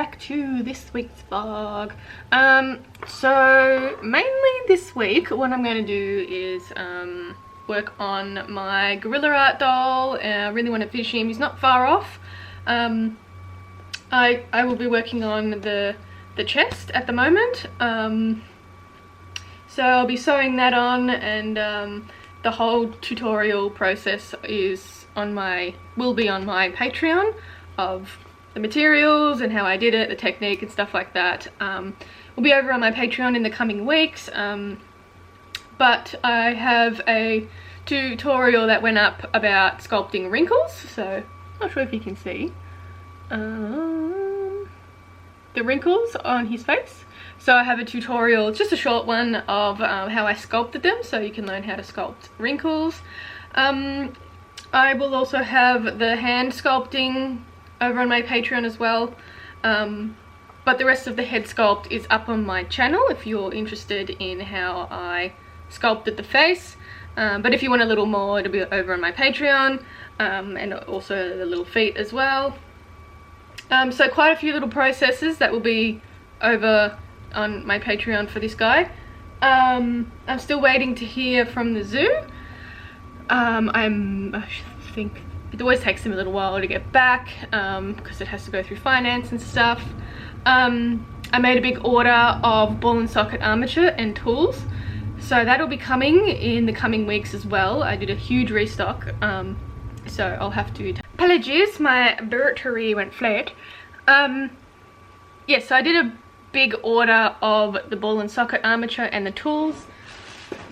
back to this week's vlog. So mainly this week what I'm going to do is work on my Gorilla Art doll. I really want to finish him. He's not far off. I will be working on the chest at the moment. So I'll be sewing that on, and the whole tutorial process will be on my Patreon of the materials and how I did it, the technique and stuff like that. Will be over on my Patreon in the coming weeks. But I have a tutorial that went up about sculpting wrinkles, so not sure if you can see the wrinkles on his face. So I have a tutorial, just a short one, of how I sculpted them, so you can learn how to sculpt wrinkles. I will also have the hand sculpting over on my Patreon as well, but the rest of the head sculpt is up on my channel if you're interested in how I sculpted the face. But if you want a little more, it'll be over on my Patreon, and also the little feet as well. So quite a few little processes that will be over on my Patreon for this guy. I'm still waiting to hear from the zoo. I think it always takes them a little while to get back, because it has to go through finance and stuff. I made a big order of ball and socket armature and tools, so that'll be coming in the coming weeks as well. I did a huge restock, so I'll have to... Apologies, my battery went flat. Yeah, so I did a big order of the ball and socket armature and the tools.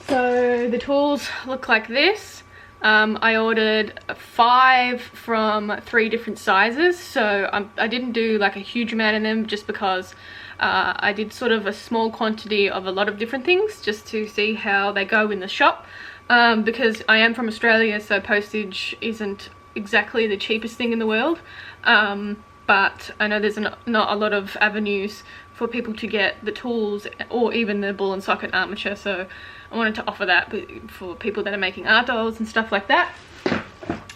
So the tools look like this. I ordered 5 from 3 different sizes, so I didn't do like a huge amount of them, just because I did sort of a small quantity of a lot of different things just to see how they go in the shop, because I am from Australia, so postage isn't exactly the cheapest thing in the world, but I know there's not a lot of avenues for people to get the tools or even the ball and socket armature, so I wanted to offer that for people that are making art dolls and stuff like that,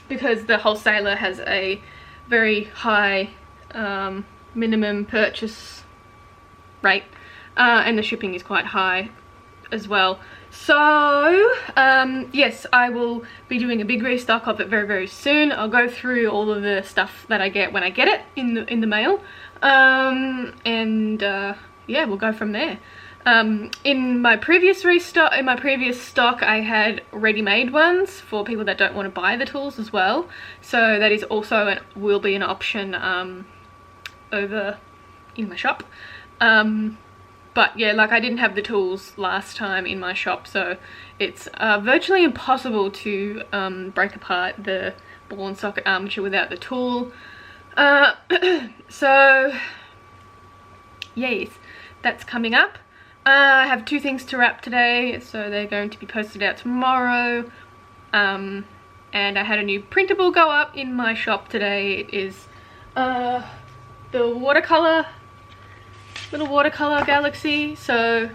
because the wholesaler has a very high minimum purchase rate, and the shipping is quite high as well. So yes, I will be doing a big restock of it very, very soon. I'll go through all of the stuff that I get when I get it in the mail, and yeah, we'll go from there. In my previous stock, I had ready-made ones for people that don't want to buy the tools as well, so that is also will be an option over in my shop. But yeah, like I didn't have the tools last time in my shop, so it's virtually impossible to break apart the ball and socket armature without the tool. So yes, that's coming up. I have 2 things to wrap today, so they're going to be posted out tomorrow. And I had a new printable go up in my shop today. It is the little watercolor galaxy, so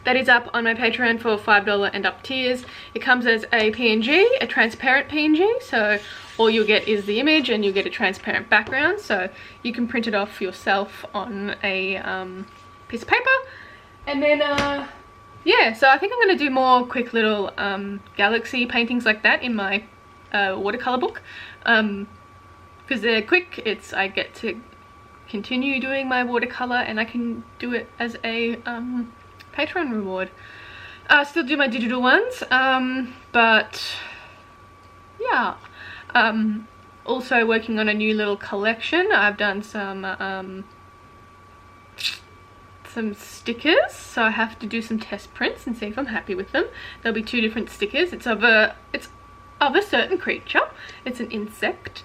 that is up on my Patreon for $5 and up tiers. It comes as a PNG, a transparent PNG, so all you'll get is the image and you'll get a transparent background, so you can print it off yourself on a piece of paper. And then yeah, so I think I'm going to do more quick little galaxy paintings like that in my watercolor book, because they're quick. I get to continue doing my watercolor and I can do it as a Patreon reward. I still do my digital ones, but yeah, also working on a new little collection. I've done some stickers, so I have to do some test prints and see if I'm happy with them. There'll be 2 different stickers. It's of a certain creature. It's an insect.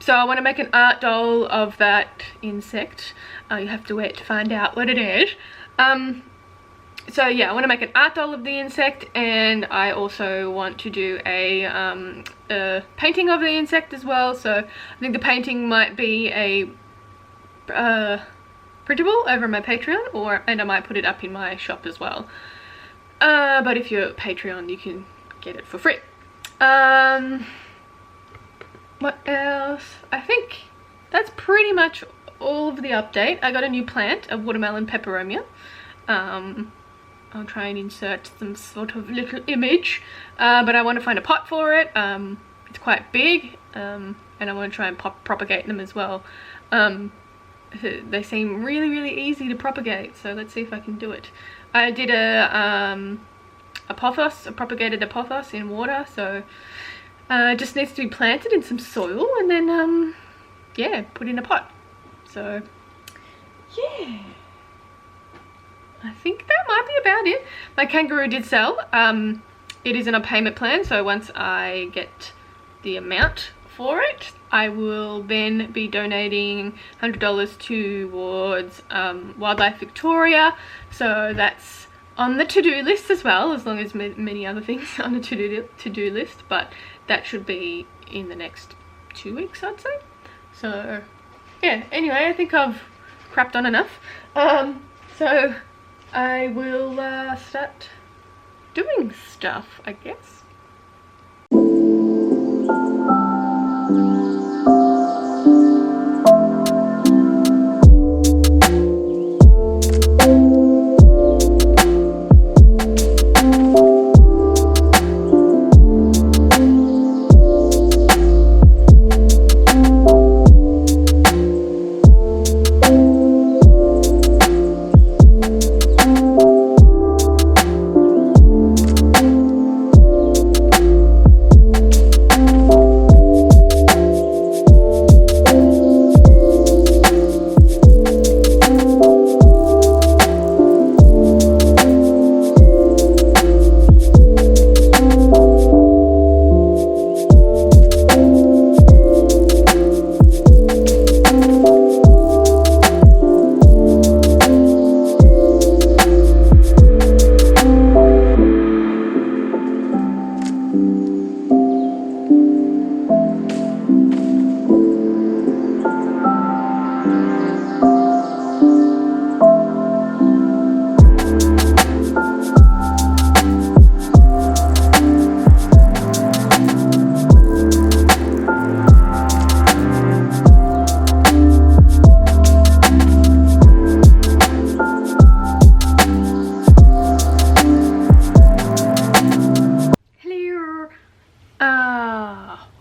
So I want to make an art doll of that insect. You have to wait to find out what it is. So yeah, I want to make an art doll of the insect, and I also want to do a painting of the insect as well. So I think the painting might be a printable over my Patreon, and I might put it up in my shop as well. But if you're Patreon, you can get it for free. What else? I think that's pretty much all of the update. I got a new plant, a watermelon peperomia. I'll try and insert some sort of little image, but I want to find a pot for it. It's quite big, and I want to try and propagate them as well. They seem really easy to propagate, so let's see if I can do it. I did a propagated a pothos in water, so it just needs to be planted in some soil and then yeah, put in a pot. So yeah, I think that might be about it. My kangaroo did sell. It is in a payment plan, so once I get the amount for it, I will then be donating $100 towards Wildlife Victoria. So that's on the to-do list as well, as long as many other things on the to-do list, but that should be in the next 2 weeks, I'd say. So yeah, anyway, I think I've crapped on enough. So I will start doing stuff, I guess.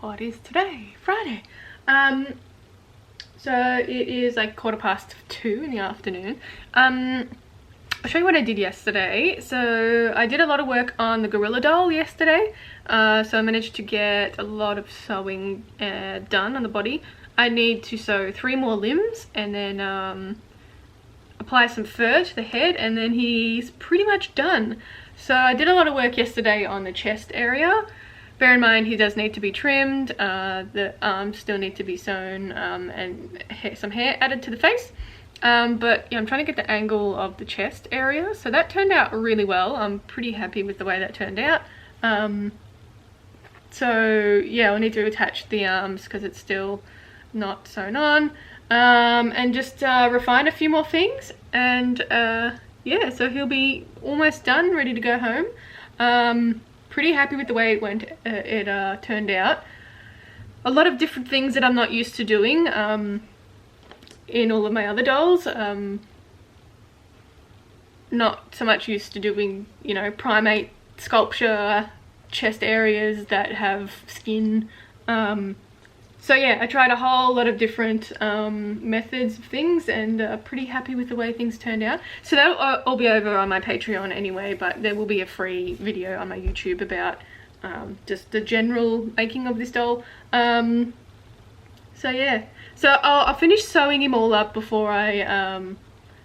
What is today? Friday. So it is like 2:15 in the afternoon. I'll show you what I did yesterday. So I did a lot of work on the gorilla doll yesterday. So I managed to get a lot of sewing done on the body. I need to sew 3 more limbs and then apply some fur to the head, and then he's pretty much done. So I did a lot of work yesterday on the chest area. Bear in mind, he does need to be trimmed, the arms still need to be sewn, and some hair added to the face. But yeah, I'm trying to get the angle of the chest area. So that turned out really well. I'm pretty happy with the way that turned out. So yeah, I'll need to attach the arms because it's still not sewn on. And just refine a few more things. And yeah, so he'll be almost done, ready to go home. Pretty happy with the way it went. It turned out. A lot of different things that I'm not used to doing in all of my other dolls. Not so much used to doing, you know, primate sculpture, chest areas that have skin. So yeah, I tried a whole lot of different methods of things, and pretty happy with the way things turned out. So that'll all be over on my Patreon anyway, but there will be a free video on my YouTube about just the general making of this doll. So yeah, so I'll finish sewing him all up before I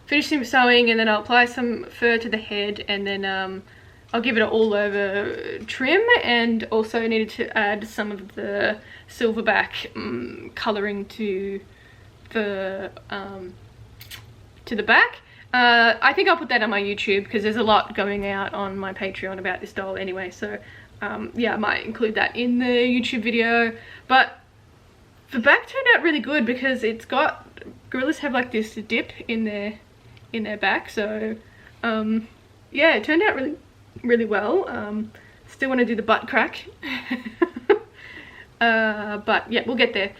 finish him sewing, and then I'll apply some fur to the head, and then I'll give it an all over trim, and also needed to add some of the silverback colouring to the back. I think I'll put that on my YouTube because there's a lot going out on my Patreon about this doll anyway, so yeah, I might include that in the YouTube video. But the back turned out really good because it's got, gorillas have like this dip in their back, so yeah, it turned out really well. Still want to do the butt crack. But yeah, we'll get there.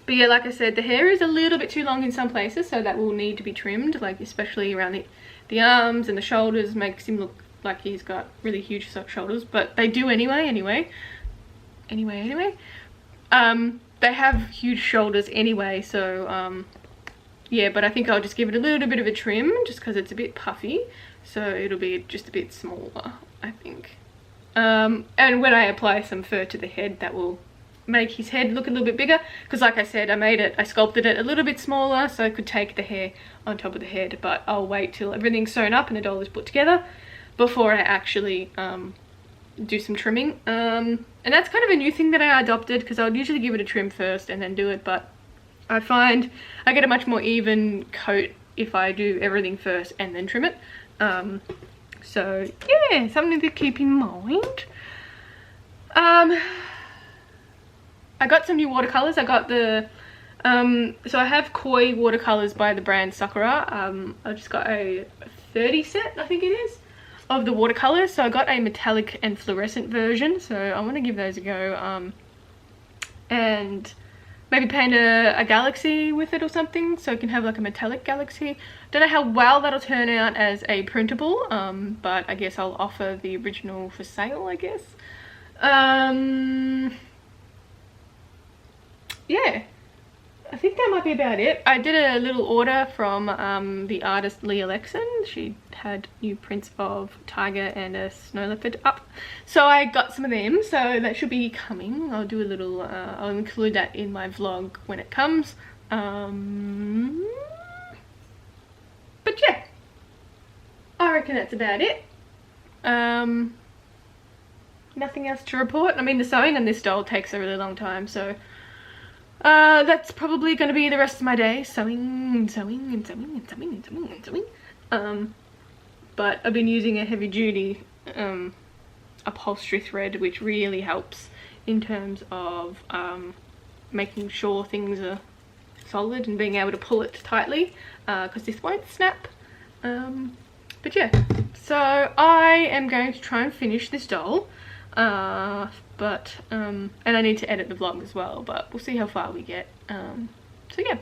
But yeah, like I said, the hair is a little bit too long in some places, so that will need to be trimmed, like especially around the arms and the shoulders. Makes him look like he's got really huge shoulders, but they do anyway. They have huge shoulders anyway, so yeah, but I think I'll just give it a little bit of a trim just because it's a bit puffy, so it'll be just a bit smaller, I think. And when I apply some fur to the head, that will make his head look a little bit bigger, because like I said, I sculpted it a little bit smaller so I could take the hair on top of the head. But I'll wait till everything's sewn up and the doll is put together before I actually do some trimming. And that's kind of a new thing that I adopted, because I would usually give it a trim first and then do it, but I find I get a much more even coat if I do everything first and then trim it. So yeah, something to keep in mind. I got some new watercolors. I got the so I have Koi watercolors by the brand Sakura. I just got a 30 set, I think it is, of the watercolors. So I got a metallic and fluorescent version, so I want to give those a go, and maybe paint a galaxy with it or something, so I can have like a metallic galaxy. Don't know how well that'll turn out as a printable, but I guess I'll offer the original for sale, I guess. Yeah, I think that might be about it. I did a little order from the artist Leah Lexon. She had new prints of tiger and a snow leopard up, so I got some of them, so that should be coming. I'll do a little I'll include that in my vlog when it comes. But yeah, I reckon that's about it. Nothing else to report. I mean, the sewing on this doll takes a really long time, so that's probably going to be the rest of my day, sewing. But I've been using a heavy duty upholstery thread, which really helps in terms of making sure things are solid and being able to pull it tightly, because this won't snap. But yeah, so I am going to try and finish this doll. And I need to edit the vlog as well, but we'll see how far we get. So yeah.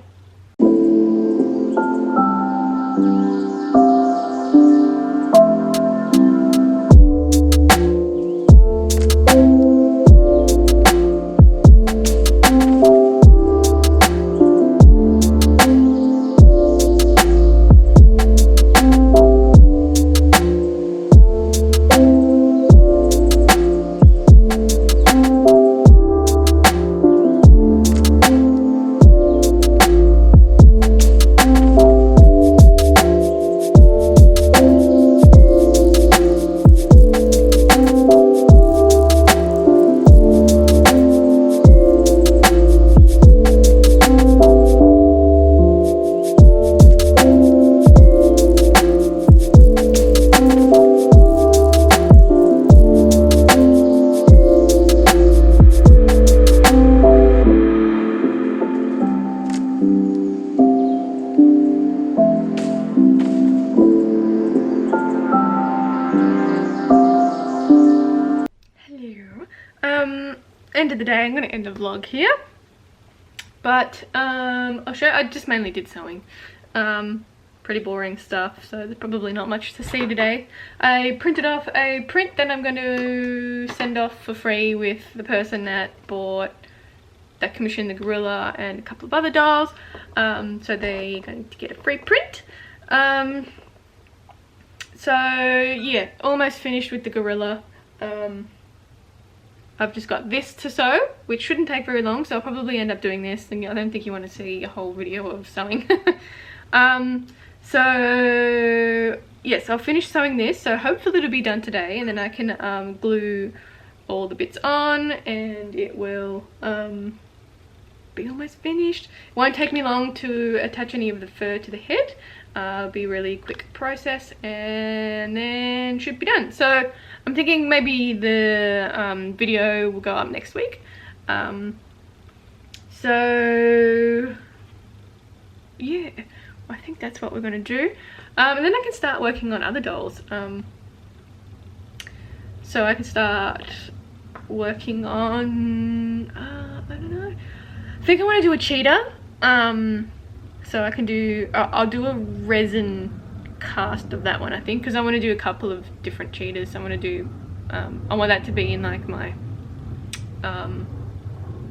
End of the day, I'm going to end the vlog here, but I'll show you. I just mainly did sewing, pretty boring stuff, so there's probably not much to see today. I printed off a print that I'm going to send off for free with the person that commissioned the gorilla and a couple of other dolls, so they're going to get a free print. So yeah, almost finished with the gorilla. I've just got this to sew, which shouldn't take very long, so I'll probably end up doing this. And I don't think you want to see a whole video of sewing. So yes, I'll finish sewing this, so hopefully it'll be done today, and then I can glue all the bits on, and it will be almost finished. It won't take me long to attach any of the fur to the head. It'll be a really quick process, and then should be done. So I'm thinking maybe the video will go up next week. So yeah, I think that's what we're going to do. And then I can start working on other dolls. So I can start working on, I don't know, I think I want to do a cheetah. So I can do, I'll do a resin cast of that one, I think, because I want to do a couple of different cheetahs. I want to do, I want that to be in like my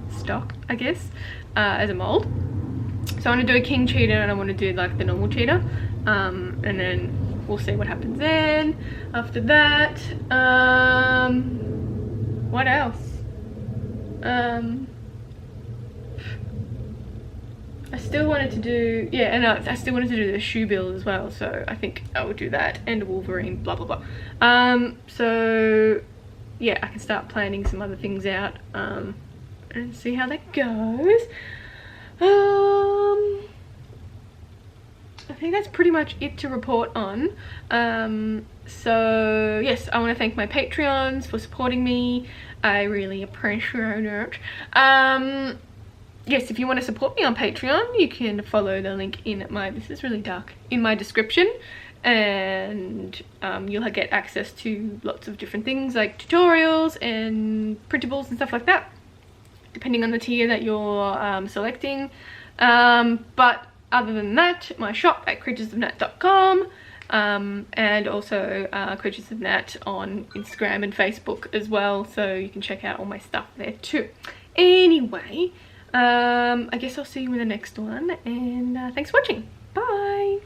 stock, I guess, as a mold. So I want to do a king cheetah and I want to do like the normal cheetah, and then we'll see what happens then. After that, what else? I still wanted to do, yeah, and I still wanted to do the shoe build as well, so I think I will do that, and a Wolverine, blah blah blah. So yeah, I can start planning some other things out, and see how that goes. I think that's pretty much it to report on. So yes, I want to thank my Patreons for supporting me. I really appreciate it. Yes, if you want to support me on Patreon, you can follow the link in my, this is really dark, in my description, and you'll get access to lots of different things like tutorials and printables and stuff like that, depending on the tier that you're selecting. But other than that, my shop at creaturesofnat.com, and also Creatures of Nat on Instagram and Facebook as well, so you can check out all my stuff there too. Anyway, I guess I'll see you in the next one, and thanks for watching. Bye!